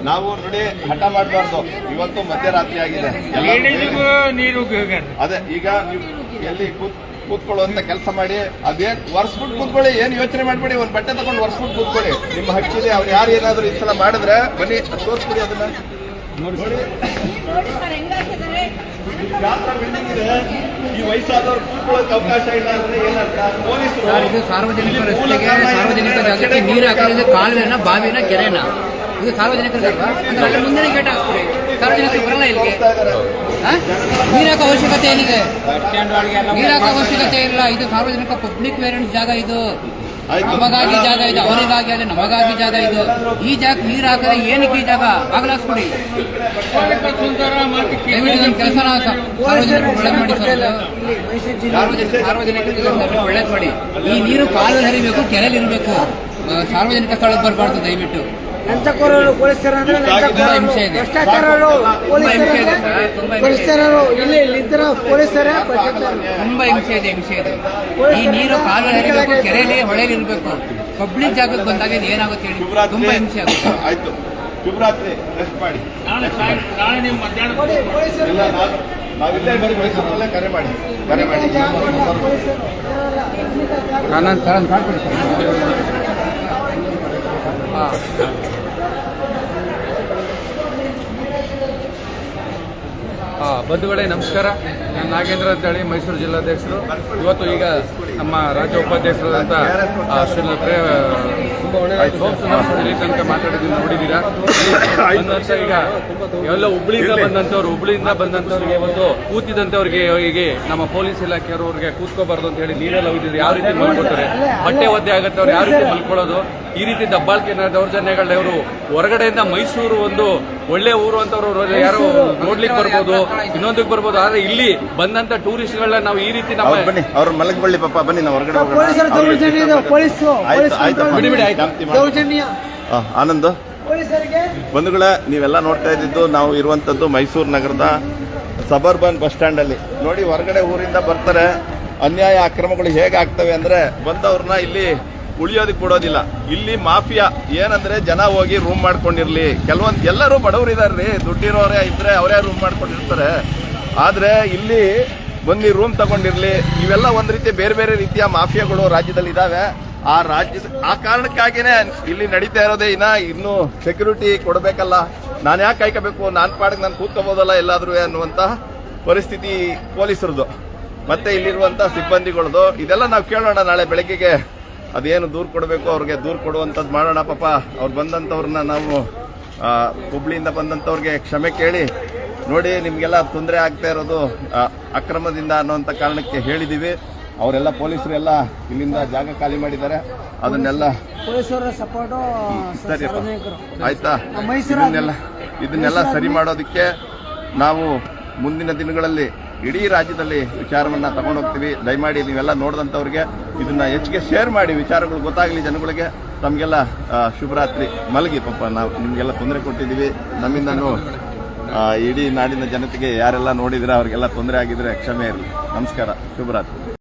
ನಾವು ನೋಡಿ ಹಠ ಮಾಡಬಾರ್ದು. ಇವತ್ತು ಮಧ್ಯರಾತ್ರಿ ಆಗಿದೆ. ಅದೇ ಈಗ ನೀವು ಎಲ್ಲಿ ಕೂತ್ಕೊಳ್ಳುವಂತ ಕೆಲಸ ಮಾಡಿ. ಅದೇನ್ ಒರ್ಸ್ಬಿಟ್ಟು ಕೂತ್ಕೊಳ್ಳಿ, ಏನ್ ಯೋಚನೆ ಮಾಡ್ಬೇಡಿ. ಒಂದ್ ಬಟ್ಟೆ ತಗೊಂಡು ಒರ್ಸ್ಬಿಟ್ಟು ಕೂತ್ಕೊಳ್ಳಿ. ನಿಮ್ಮ ಹಕ್ಕಿದೆ. ಅವ್ರು ಯಾರು ಏನಾದ್ರು ಈ ಸಲ ಮಾಡಿದ್ರೆ ಬನ್ನಿ ತೋರಿಸ್ಬಿಡಿ ಅದನ್ನ. ನೋಡಿ ಯಾತ್ರ ಬಿಲ್ಡಿಂಗ್ ಇದೆ, ಈ ವಯಸ್ಸಾದವ್ರು ಕೂತ್ಕೊಳ್ಳೋಕೆ ಅವಕಾಶ ಇಲ್ಲ ಅಂದ್ರೆ ಏನಂತ ಪೊಲೀಸರು
ಇದು ಸಾರ್ವಜನಿಕ ರಸ್ತೆಗೆ, ಸಾರ್ವಜನಿಕ ಜಾಗಕ್ಕೆ ನೀರು ಹಾಕಿದ್ರೆ ಕಾಲುವೆನ, ಬಾವಿನ, ಕೆರೆನ ಇದು ಸಾರ್ವಜನಿಕರಿಗಲ್ವಾ? ಅಂದ್ರೆ ಅಲ್ಲಿ ಮುಂದೆ ಗೇಟ್ ಹಾಕ್ತಾರೆ, ಸಾರ್ವಜನಿಕರು ಬರಲ್ಲ ಇಲ್ಲಿಗೆ. ನೀರಾಕ ಅವಶ್ಯಕತೆ ಏನಿದೆ? ನೀರಾಕ ಅವಶ್ಯಕತೆ ಇಲ್ಲ. ಇದು ಸಾರ್ವಜನಿಕ ಪಬ್ಲಿಕ್ ವೇರಿಯಂಟ್ ಜಾಗ. ಇದು ನಮಗಾಗಿ ಜಾಗ ಇದೆ, ಅವರಿಗಾಗಿ ಅಲ್ಲ, ನಮಗಾಗಿ ಜಾಗ ಇದು. ಈ ಜಾಗ ನೀರು ಹಾಕಿದ್ರೆ ಏನಕ್ಕೆ ಈ ಜಾಗ ಬಾಗಲಾಸ್ಬಿಡಿ. ಕೆಲಸ ಸಾರ್ವಜನಿಕರು ಒಳ್ಳೇದು ಮಾಡಿ ಸರ್. ಸಾರ್ವಜನಿಕರಿಗೆ ಒಳ್ಳೇದು ಮಾಡಿ. ಈ ನೀರು ಕಾಲು ಹರಿಬೇಕು, ಕೆರೆಯಲ್ಲಿ ಇರಬೇಕು, ಸಾರ್ವಜನಿಕ ಸ್ಥಳಕ್ಕೆ ಬರಬಾರ್ದು ದಯವಿಟ್ಟು.
ಲಂಚಕೋರರು ಪೊಲೀಸರು ಅಂದ್ರೆ
ತುಂಬಾ ಹಿಂಸೆ ಇದೆ.
ಭ್ರಷ್ಟಾಚಾರರು
ತುಂಬಾ ಹಿಂಸೆ ಇದೆ ಸರ್. ತುಂಬಾ ಹಿಂಸೆ ಇದೆ.
ಪೊಲೀಸರು ಇಲ್ಲಿದ್ದರ ಪೊಲೀಸರೇ
ತುಂಬಾ ಹಿಂಸೆ ಇದೆ, ಹಿಂಸೆ ಇದೆ. ಈ ನೀರು ಕಾಲು ಹರಿಬೇಕು, ಕೆರೆಯಲ್ಲಿ ಹೊಳೆಯಲ್ಲಿ ಇರಬೇಕು. ಪಬ್ಲಿಕ್ ಜಾಗಕ್ಕೆ ಬಂದಾಗ ಇದು ಏನಾಗುತ್ತೆ ಹೇಳಿ? ತುಂಬಾ ಹಿಂಸೆ ಆಗುತ್ತೆ.
ಆಯ್ತು, ಶುಭರಾತ್ರಿ, ರೆಸ್ಟ್ ಮಾಡಿ.
ನಾಳೆ ನೀವು ಮಧ್ಯಾಹ್ನ
ಇಲ್ಲ, ನಾವಿಲ್ಲೇ ಇದ್ದೀವಿ, ಮೈಸೂರಲ್ಲೇ ಕರೆ ಮಾಡಿ.
ಬಂಧುಗಳೇ ನಮಸ್ಕಾರ. ನಾನು ನಾಗೇಂದ್ರ ಅಂತೇಳಿ ಮೈಸೂರು ಜಿಲ್ಲಾಧ್ಯಕ್ಷರು. ಇವತ್ತು ಈಗ ನಮ್ಮ ರಾಜ್ಯ ಉಪಾಧ್ಯಕ್ಷರಾದಂಥ ಇಲ್ಲಿ ತನಕ ಮಾತಾಡಿದ್ದೀನಿ, ನೋಡಿದ್ದೀರಾ. ಬಂದಂತ ಈಗ ಎಲ್ಲ ಹುಬ್ಳಿಯಿಂದ ಬಂದಂಥವ್ರಿಗೆ ಒಂದು ಕೂತಿದಂಥವ್ರಿಗೆ ಹೀಗೆ ನಮ್ಮ ಪೊಲೀಸ್ ಇಲಾಖೆಯವ್ರಿಗೆ ಕೂತ್ಕೋಬಾರ್ದು ಅಂತ ಹೇಳಿ ನೀರೆಲ್ಲ ಹೋಗಿದ್ರು. ಯಾವ ರೀತಿ ಮಲ್ಕೋತಾರೆ, ಬಟ್ಟೆ ಒದ್ದೆ ಆಗುತ್ತೆ, ಅವ್ರು ಯಾವ ರೀತಿ ಮಲ್ಕೊಳ್ಳೋದು, ಈ ರೀತಿ ದಬ್ಬಾಳಿಕೆ ದೌರ್ಜನ್ಯಗಳನ್ನ ಇವರು ಹೊರಗಡೆಯಿಂದ ಮೈಸೂರು ಒಂದು ಒಳ್ಳೆ ಊರು ಅಂತವ್ರು ಯಾರು ನೋಡ್ಲಿಕ್ಕೆ ಬರ್ಬೋದು, ಇನ್ನೊಂದಕ್ಕೆ ಬರ್ಬೋದು. ಆದ್ರೆ ಇಲ್ಲಿ ಬಂದಂತ ಟೂರಿಸ್ಟ್ಗಳನ್ನ ನಾವು ಈ ರೀತಿ ನಮ್ಮ
ಬನ್ನಿ, ಅವ್ರ ಮಲಗ್ ಬಳ್ಳಿ ಪಾಪ, ಬನ್ನಿ ನಾವು ಹೊರಗಡೆ ಹೋಗೋಣ.
ಬಿಡಿ ಬಿಡಿ ಆಯ್ತು.
ಆನಂದ್, ಬಂಧುಗಳೇ, ನೀವೆಲ್ಲ ನೋಡ್ತಾ ಇದ್ದಿದ್ದು ನಾವು ಇರುವಂತದ್ದು ಮೈಸೂರು ನಗರದ ಸಬರ್ಬನ್ ಬಸ್ ಸ್ಟ್ಯಾಂಡ್ ಅಲ್ಲಿ. ನೋಡಿ, ಹೊರಗಡೆ ಊರಿಂದ ಬರ್ತಾರೆ, ಅನ್ಯಾಯ ಅಕ್ರಮಗಳು ಹೇಗಾಗ್ತವೆ ಅಂದ್ರೆ ಬಂದವ್ರನ್ನ ಇಲ್ಲಿ ಉಳಿಯೋದಕ್ಕೆ ಕೊಡೋದಿಲ್ಲ. ಇಲ್ಲಿ ಮಾಫಿಯಾ ಏನಂದ್ರೆ ಜನ ಹೋಗಿ ರೂಮ್ ಮಾಡ್ಕೊಂಡಿರ್ಲಿ, ಕೆಲವೊಂದು ಎಲ್ಲರೂ ಬಡವರಿದಾರ್ರಿ, ದುಡ್ಡಿರೋರೇ ಇದ್ರೆ ಅವರೇ ರೂಮ್ ಮಾಡ್ಕೊಂಡಿರ್ತಾರೆ. ಆದ್ರೆ ಇಲ್ಲಿ ಬಂದು ರೂಮ್ ತಗೊಂಡಿರ್ಲಿ, ಇವೆಲ್ಲ ಒಂದ್ ರೀತಿ ಬೇರೆ ಬೇರೆ ರೀತಿಯ ಮಾಫಿಯಾಗಳು ರಾಜ್ಯದಲ್ಲಿ ಇದಾವೆ. ಆ ಕಾರಣಕ್ಕಾಗಿನೇ ಇಲ್ಲಿ ನಡೀತಾ ಇರೋದೇ. ಇನ್ನು ಸೆಕ್ಯೂರಿಟಿ ಕೊಡಬೇಕಲ್ಲ, ನಾನು ಯಾಕೆ ಕಾಯ್ಕೋಬೇಕು, ನಾನು ಪಾಡಕ್ಕೆ ನಾನು ಕೂತ್ಕೋಬೋದಲ್ಲ ಎಲ್ಲಾದ್ರೂ ಅನ್ನುವಂತ ಪರಿಸ್ಥಿತಿ ಪೊಲೀಸರದು ಮತ್ತೆ ಇಲ್ಲಿರುವಂತ ಸಿಬ್ಬಂದಿಗಳದು. ಇದೆಲ್ಲ ನಾವು ಕೇಳೋಣ. ನಾಳೆ ಬೆಳಗ್ಗೆಗೆ ಅದೇನು ದೂರು ಕೊಡಬೇಕು ಅವ್ರಿಗೆ ದೂರು ಕೊಡುವಂಥದ್ದು ಮಾಡೋಣ. ಪಾಪ ಅವ್ರು ಬಂದಂಥವ್ರನ್ನ ನಾವು ಹುಬ್ಳಿಯಿಂದ ಬಂದಂಥವ್ರಿಗೆ ಕ್ಷಮೆ ಕೇಳಿ, ನೋಡಿ ನಿಮಗೆಲ್ಲ ತೊಂದರೆ ಆಗ್ತಾ ಇರೋದು ಅಕ್ರಮದಿಂದ ಅನ್ನೋಂಥ ಕಾರಣಕ್ಕೆ ಹೇಳಿದ್ದೀವಿ. ಅವರೆಲ್ಲ ಪೊಲೀಸರೆಲ್ಲ ಇಲ್ಲಿಂದ ಜಾಗ ಖಾಲಿ ಮಾಡಿದ್ದಾರೆ. ಅದನ್ನೆಲ್ಲ
ಪೊಲೀಸರ ಸಪೋರ್ಟು
ಸರಿ ಆಯ್ತಾ. ಇದನ್ನೆಲ್ಲ ಸರಿ ಮಾಡೋದಕ್ಕೆ ನಾವು ಮುಂದಿನ ದಿನಗಳಲ್ಲಿ ಇಡೀ ರಾಜ್ಯದಲ್ಲಿ ವಿಚಾರವನ್ನ ತಗೊಂಡೋಗ್ತೀವಿ. ದಯಮಾಡಿ ನೀವೆಲ್ಲ ನೋಡಿದಂಥವ್ರಿಗೆ ಇದನ್ನ ಹೆಚ್ಚಿಗೆ ಶೇರ್ ಮಾಡಿ, ವಿಚಾರಗಳು ಗೊತ್ತಾಗಲಿ ಜನಗಳಿಗೆ. ತಮಗೆಲ್ಲ ಶುಭರಾತ್ರಿ, ಮಲಗಿ. ಪಾಪ ನಾವು ನಿಮಗೆಲ್ಲ ತೊಂದರೆ ಕೊಟ್ಟಿದ್ದೀವಿ. ನಮ್ಮಿಂದನೂ ಇಡೀ ನಾಡಿನ ಜನತೆಗೆ ಯಾರೆಲ್ಲ ನೋಡಿದ್ರೆ ಅವ್ರಿಗೆಲ್ಲ ತೊಂದರೆ ಆಗಿದ್ರೆ ಕ್ಷಮೆ ಇರಲಿ. ನಮಸ್ಕಾರ, ಶುಭರಾತ್ರಿ.